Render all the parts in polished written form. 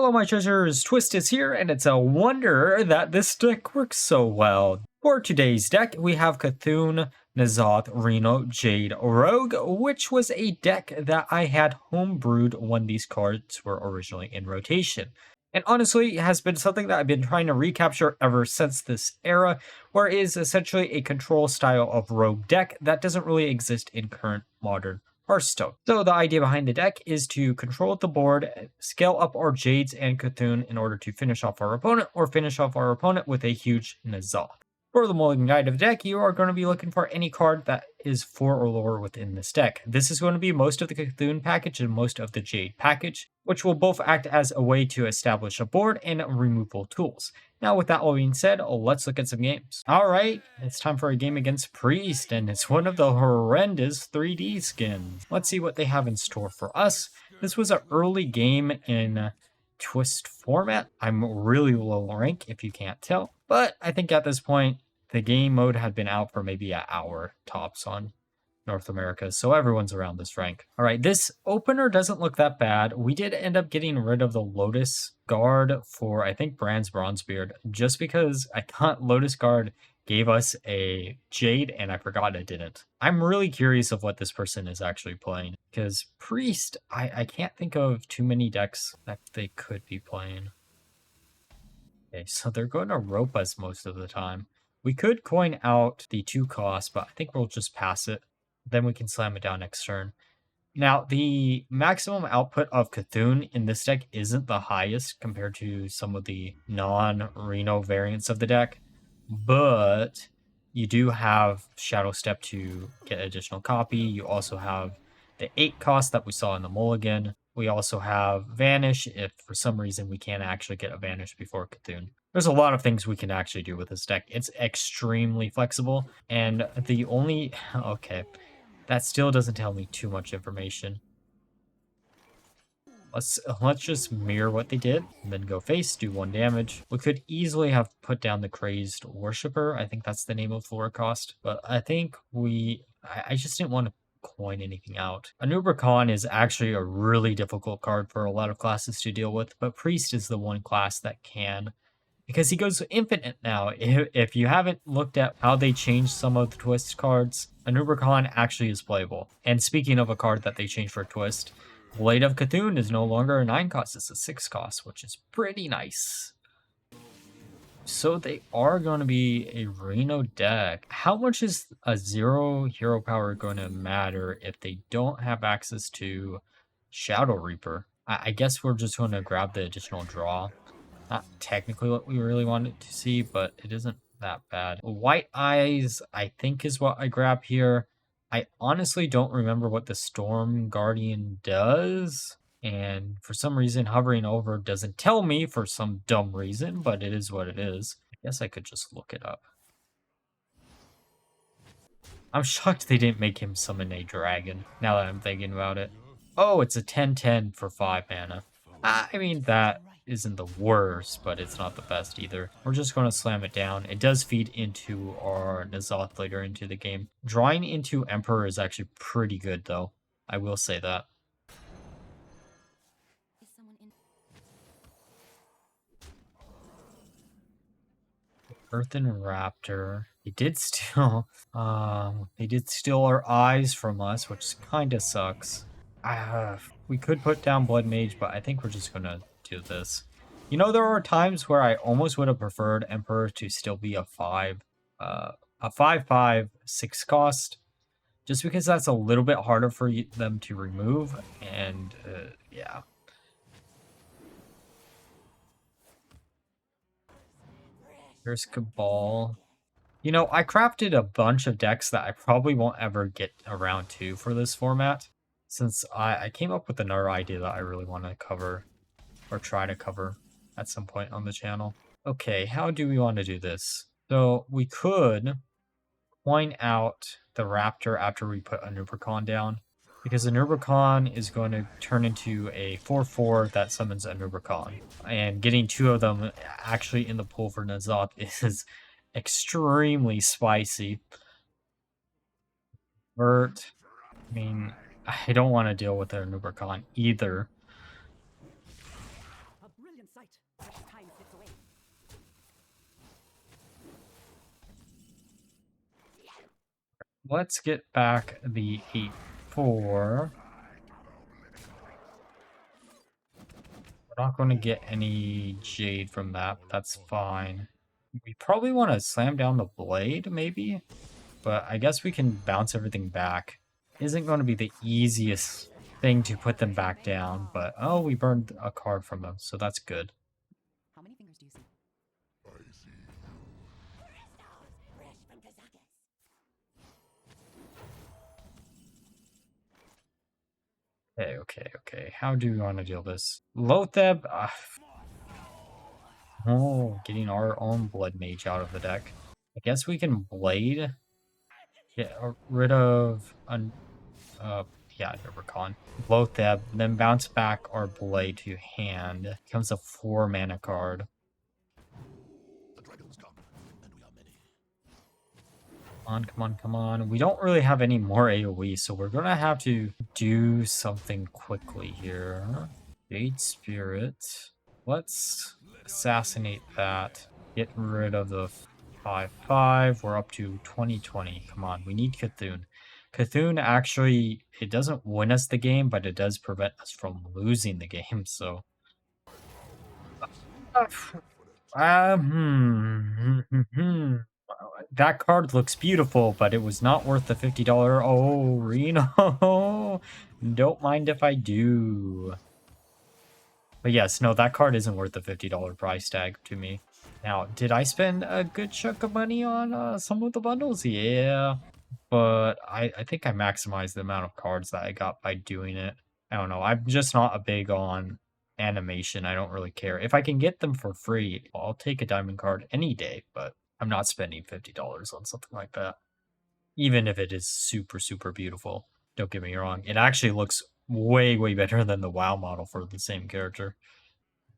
Hello my treasures, Twist is here, and it's a wonder that this deck works so well. For today's deck, we have Cthun Reno Jade Rogue, which was a deck that I had homebrewed when these cards were originally in rotation. And honestly, it has been something that I've been trying to recapture ever since this era, where it is essentially a control style of rogue deck that doesn't really exist in current modern Hearthstone. So the idea behind the deck is to control the board, scale up our Jades and Cthulhu in order to finish off our opponent, or finish off our opponent with a huge N'Zoth. For the Mulligan guide of the deck, you are going to be looking for any card that is 4 or lower within this deck. This is going to be most of the Cthulhu package and most of the Jade package, which will both act as a way to establish a board and removal tools. Now, with that all being said, let's look at some games. Alright, it's time for a game against Priest, and it's one of the horrendous 3D skins. Let's see what they have in store for us. This was an early game in Twist format. I'm really low rank, if you can't tell. But I think at this point, the game mode had been out for maybe an hour tops on North America, so everyone's around this rank. All right, this opener doesn't look that bad. We did end up getting rid of the Lotus Guard for, I think, Brand's Bronzebeard, just because I thought Lotus Guard gave us a Jade, and I forgot it didn't. I'm really curious of what this person is actually playing, because Priest, I can't think of too many decks that they could be playing. Okay, so they're going to rope us most of the time. We could coin out the 2 cost, but I think we'll just pass it. Then we can slam it down next turn. Now, the maximum output of Cthulhu in this deck isn't the highest compared to some of the non-Reno variants of the deck, but you do have Shadow Step to get additional copy. You also have the 8 cost that we saw in the Mulligan. We also have Vanish if for some reason we can't actually get a Vanish before Cthulhu. There's a lot of things we can actually do with this deck. It's extremely flexible, and the only... Okay, that still doesn't tell me too much information. Let's just mirror what they did, and then go face, do 1 damage. We could easily have put down the Crazed Worshipper. I think that's the name of floor cost, but I think I just didn't want to coin anything out. Anuber Khan is actually a really difficult card for a lot of classes to deal with, but Priest is the one class that can, because he goes infinite now. If you haven't looked at how they changed some of the Twist cards, Anuber Khan actually is playable. And speaking of a card that they changed for Twist, Blade of Cthulhu is no longer a 9 cost, it's a 6 cost, which is pretty nice. So they are going to be a Reno deck. How much is a 0 hero power going to matter if they don't have access to Shadow Reaper? I guess we're just going to grab the additional draw. Not technically what we really wanted to see, but it isn't that bad. White Eyes, I think, is what I grab here. I honestly don't remember what the Storm Guardian does. And for some reason, hovering over doesn't tell me for some dumb reason, but it is what it is. I guess I could just look it up. I'm shocked they didn't make him summon a dragon, now that I'm thinking about it. Oh, it's a 10/10 for 5 mana. I mean, that isn't the worst, but it's not the best either. We're just going to slam it down. It does feed into our N'Zoth later into the game. Drawing into Emperor is actually pretty good, though. I will say that. Earthen Raptor. They did steal our eyes from us, which kind of sucks. We could put down Blood Mage, but I think we're just gonna do this. You know, there are times where I almost would have preferred Emperor to still be a 5/5 6 cost, just because that's a little bit harder for them to remove, and yeah. Here's Cabal. You know, I crafted a bunch of decks that I probably won't ever get around to for this format, since I came up with another idea that I really want to cover, or try to cover at some point on the channel. Okay, how do we want to do this? So we could point out the Raptor after we put a Nubercon down, because a Nubercon is going to turn into a 4/4 that summons a Nubercon. And getting 2 of them actually in the pool for N'Zoth is extremely spicy. Vert. I mean, I don't want to deal with a Nubercon either. Let's get back the 8-4. We're not going to get any Jade from that, but that's fine. We probably want to slam down the blade, maybe? But I guess we can bounce everything back. Isn't going to be the easiest thing to put them back down, but oh, we burned a card from them, so that's good. How many fingers do you see? Okay. How do we want to deal with this? Lotheb. Oh, getting our own Blood Mage out of the deck. I guess we can Blade. Get rid of... yeah, Con. Lotheb, then bounce back our Blade to hand. Becomes a 4-mana card. Come on. We don't really have any more AoE, so we're gonna have to do something quickly here. Jade Spirit. Let's assassinate that. Get rid of the 5/5. We're up to 2020. Come on, we need Cthun. Cthun actually, it doesn't win us the game, but it does prevent us from losing the game, so... That card looks beautiful, but it was not worth the $50. Oh, Reno. Don't mind if I do. But yes, no, that card isn't worth the $50 price tag to me. Now, did I spend a good chunk of money on some of the bundles? Yeah. But I think I maximized the amount of cards that I got by doing it. I don't know. I'm just not a big on animation. I don't really care. If I can get them for free, I'll take a diamond card any day, but I'm not spending $50 on something like that. Even if it is super, super beautiful. Don't get me wrong. It actually looks way, way better than the WoW model for the same character.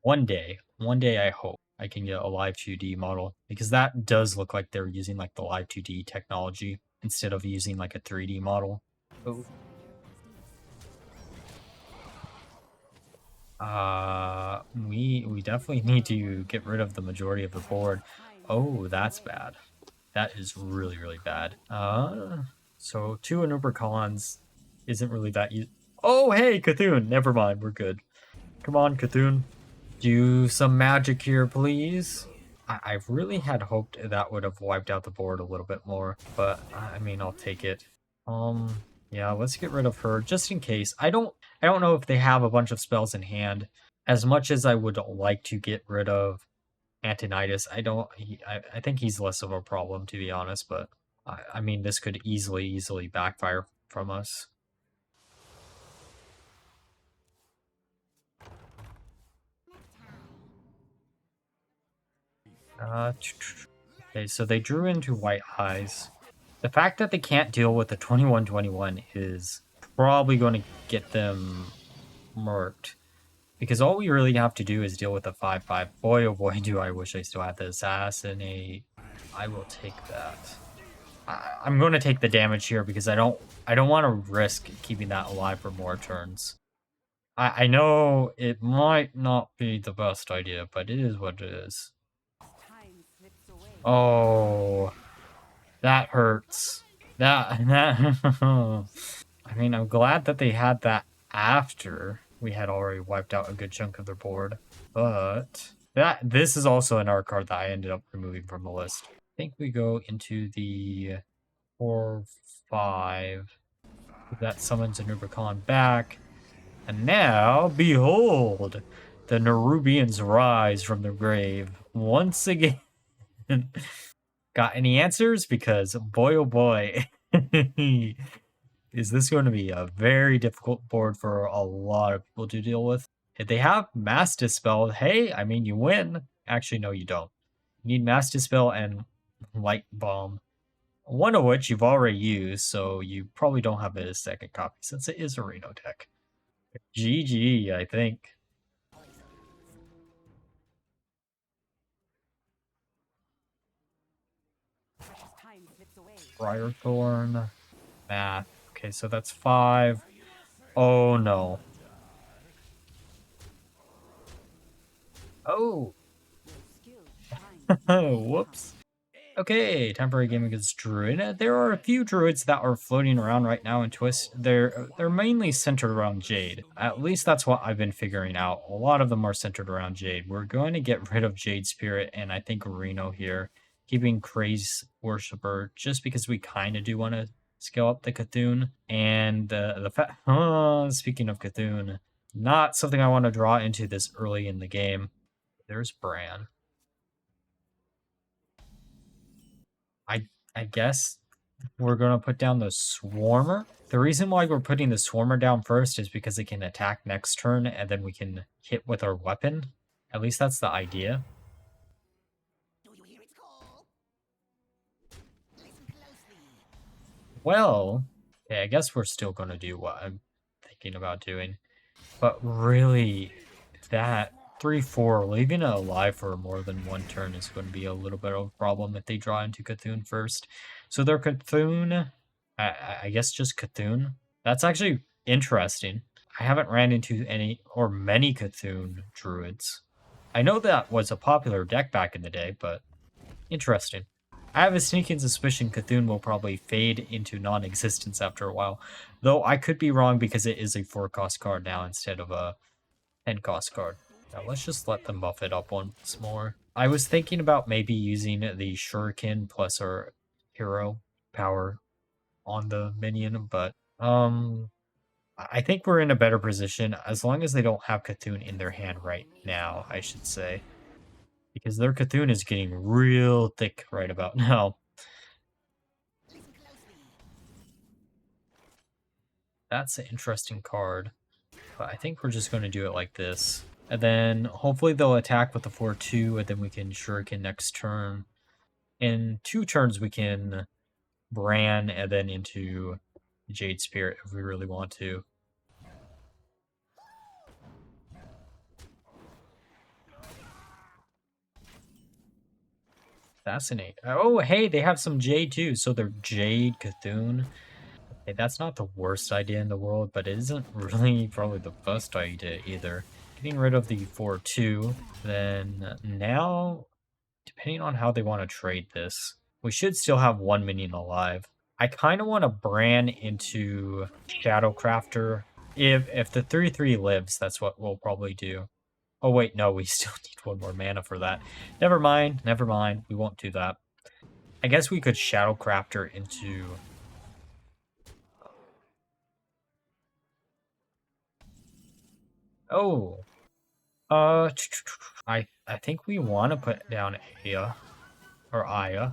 One day I hope I can get a live 2D model, because that does look like they're using like the live 2D technology instead of using like a 3D model. Oh. We definitely need to get rid of the majority of the board. Oh, that's bad. That is really, really bad. So 2 Anubercons isn't really that easy. Oh, hey, Cthun! Never mind, we're good. Come on, Cthun. Do some magic here, please. I really had hoped that would have wiped out the board a little bit more, but I mean, I'll take it. Yeah, let's get rid of her just in case. I don't know if they have a bunch of spells in hand. As much as I would like to get rid of Antonidas, I think he's less of a problem, to be honest, but I mean, this could easily backfire from us. Okay, so they drew into White Eyes. The fact that they can't deal with the 21/21 is probably going to get them murked. Because all we really have to do is deal with the 5/5. Boy, oh boy, do I wish I still had the Assassinate. I will take that. I'm going to take the damage here because I don't want to risk keeping that alive for more turns. I know it might not be the best idea, but it is what it is. Oh, that hurts. That I mean, I'm glad that they had that after we had already wiped out a good chunk of their board, but this is also an art card that I ended up removing from the list. I think we go into the 4/5. That summons a Nubercon back. And now, behold, the Nerubians rise from their grave once again. Got any answers? Because boy, oh boy, is this going to be a very difficult board for a lot of people to deal with. If they have Mass Dispel, hey, I mean, you win. Actually, no, you don't. You need Mass Dispel and Light Bomb, one of which you've already used, so you probably don't have a second copy since it is a Reno deck. GG, I think. Briarthorn, Math. Okay, so that's 5. Oh no. Oh, Skill shines. whoops. Okay, temporary game against Druid. There are a few Druids that are floating around right now in Twist. They're mainly centered around Jade. At least that's what I've been figuring out. A lot of them are centered around Jade. We're going to get rid of Jade Spirit and I think Reno here, keeping Craze Worshipper just because we kind of do want to scale up the Cthulhu. And the fact, speaking of Cthulhu, not something I want to draw into this early in the game. There's Bran. I guess we're going to put down the Swarmer. The reason why we're putting the Swarmer down first is because it can attack next turn and then we can hit with our weapon. At least that's the idea. Do you hear its call? Listen closely. Well, okay, I guess we're still going to do what I'm thinking about doing. But really, that 3-4, leaving it alive for more than one turn is going to be a little bit of a problem if they draw into Cthulhu first. So their Cthulhu, I guess just Cthulhu. That's actually interesting. I haven't ran into any or many Cthulhu druids. I know that was a popular deck back in the day, but interesting. I have a sneaking suspicion Cthulhu will probably fade into non-existence after a while, though I could be wrong because it is a 4-cost card now instead of a 10-cost card. Now let's just let them buff it up once more. I was thinking about maybe using the Shuriken plus our hero power on the minion, but I think we're in a better position as long as they don't have Cthulhu in their hand right now, I should say. Because their Cthulhu is getting real thick right about now. Listen closely. That's an interesting card. But I think we're just going to do it like this. And then hopefully they'll attack with the 4-2, and then we can Shuriken next turn. In 2 turns, we can Bran and then into Jade Spirit if we really want to. Fascinating. Oh, hey, they have some Jade too. So they're Jade, Cthulhu. Okay, that's not the worst idea in the world, but it isn't really probably the best idea either. Getting rid of the 4-2, then now, depending on how they want to trade this, we should still have 1 minion alive. I kind of want to Bran into Shadowcrafter. If the 3-3 lives, that's what we'll probably do. Oh wait, no, we still need 1 more mana for that. Never mind, we won't do that. I guess we could Shadowcrafter into... Oh. I think we want to put down Aya. Or Aya.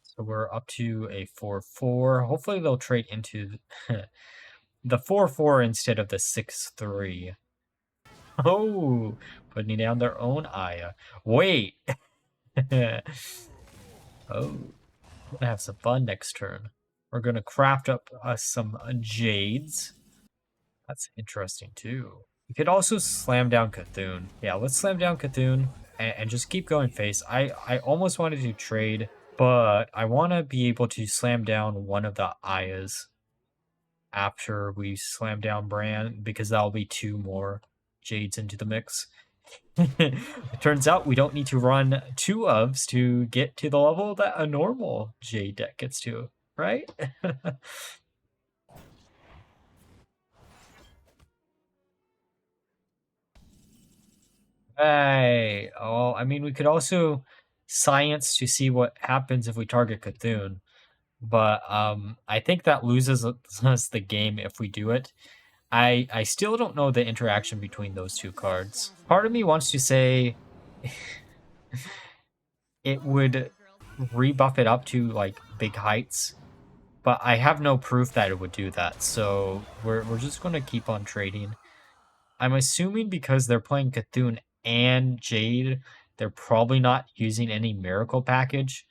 So we're up to a 4-4. Hopefully they'll trade into the 4-4 instead of the 6-3. Oh, putting down their own Aya. Wait. Oh, we're gonna have some fun next turn. We're gonna craft up some Jades. That's interesting too. We could also slam down Cthulhu. Yeah, let's slam down Cthulhu and just keep going face. I almost wanted to trade, but I want to be able to slam down one of the Ayas after we slam down Bran, because that'll be 2 more Jades into the mix. It turns out we don't need to run 2 ofs to get to the level that a normal Jade deck gets to, right? Hey, oh, I mean, we could also science to see what happens if we target Cthulhu, but I think that loses us the game if we do it. I still don't know the interaction between those 2 cards. Part of me wants to say it would rebuff it up to like big heights, but I have no proof that it would do that. So we're just gonna keep on trading. I'm assuming because they're playing Cthulhu and Jade, they're probably not using any miracle package.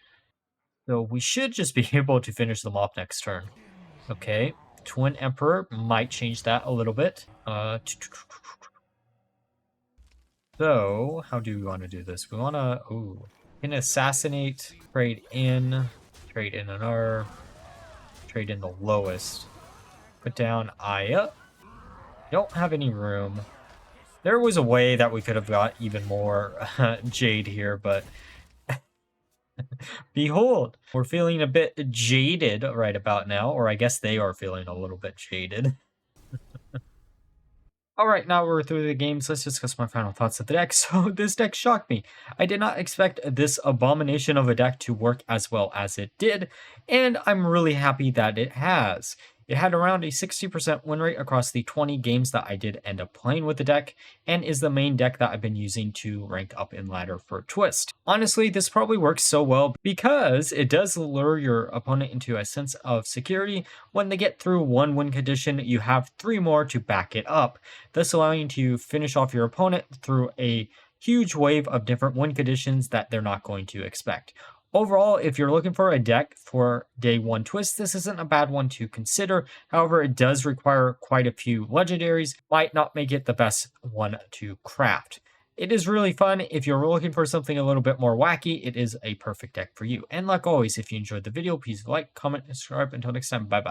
So we should just be able to finish them off next turn. Okay, Twin Emperor might change that a little bit. So how do we want to do this? We want to, can assassinate, trade in another, trade in the lowest. Put down Aya. Don't have any room. There was a way that we could have got even more Jade here, but behold, we're feeling a bit jaded right about now, or I guess they are feeling a little bit jaded. Alright, now we're through the games, let's discuss my final thoughts of the deck. So, this deck shocked me. I did not expect this abomination of a deck to work as well as it did, and I'm really happy that it has. It had around a 60% win rate across the 20 games that I did end up playing with the deck, and is the main deck that I've been using to rank up in ladder for Twist. Honestly, this probably works so well because it does lure your opponent into a sense of security. When they get through one win condition, you have 3 more to back it up, thus allowing you to finish off your opponent through a huge wave of different win conditions that they're not going to expect. Overall, if you're looking for a deck for day 1 Twist, this isn't a bad one to consider. However, it does require quite a few legendaries, might not make it the best one to craft. It is really fun. If you're looking for something a little bit more wacky, it is a perfect deck for you. And like always, if you enjoyed the video, please like, comment, and subscribe. Until next time, bye-bye.